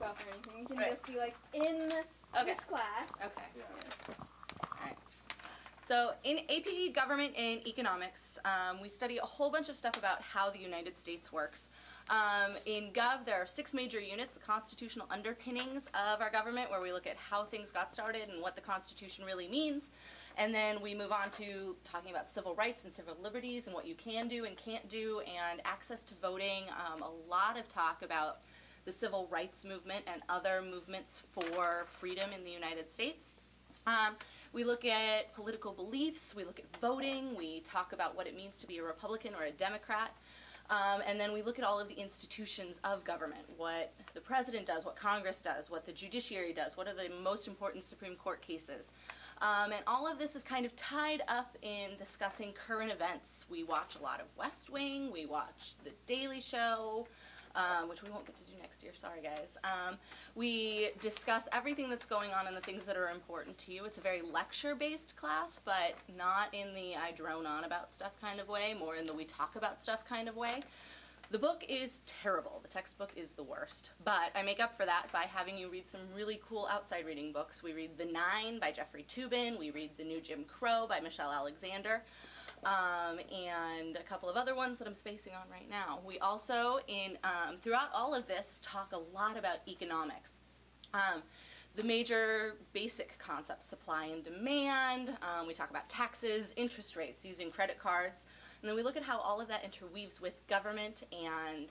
off or anything. You can Right. just be like, in this class. Okay. Yeah. All right. So in AP Government and Economics, we study a whole bunch of stuff about how the United States works. In Gov, there are 6 major units, the constitutional underpinnings of our government, where we look at how things got started and what the Constitution really means. And then we move on to talking about civil rights and civil liberties and what you can do and can't do, and access to voting. A lot of talk about the civil rights movement and other movements for freedom in the United States. We look at political beliefs, we look at voting, we talk about what it means to be a Republican or a Democrat, and then we look at all of the institutions of government, what the president does, what Congress does, what the judiciary does, what are the most important Supreme Court cases. And all of this is kind of tied up in discussing current events. We watch a lot of West Wing, we watch The Daily Show, which we won't get to do next year, sorry guys. We discuss everything that's going on and the things that are important to you. It's a very lecture-based class, but not in the I drone on about stuff kind of way, more in the we talk about stuff kind of way. The book is terrible. The textbook is the worst. But I make up for that by having you read some really cool outside reading books. We read The Nine by Jeffrey Toobin. We read The New Jim Crow by Michelle Alexander. And a couple of other ones that I'm spacing on right now. We also, throughout all of this, talk a lot about economics. The major basic concepts, supply and demand, we talk about taxes, interest rates, using credit cards, and then we look at how all of that interweaves with government and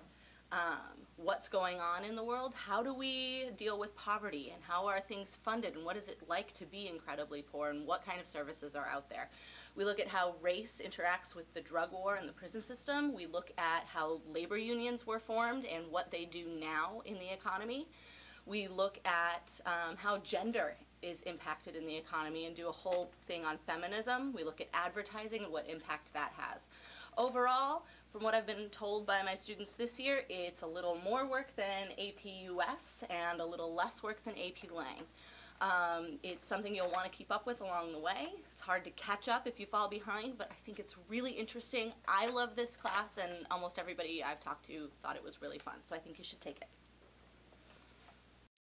what's going on in the world. How do we deal with poverty, and how are things funded, and what is it like to be incredibly poor, and what kind of services are out there. We look at how race interacts with the drug war and the prison system. We look at how labor unions were formed and what they do now in the economy. We look at how gender is impacted in the economy and do a whole thing on feminism. We look at advertising and what impact that has. Overall, from what I've been told by my students this year, it's a little more work than AP US and a little less work than AP Lang. It's something you'll want to keep up with along the way. It's hard to catch up if you fall behind, but I think it's really interesting. I love this class, and almost everybody I've talked to thought it was really fun, so I think you should take it.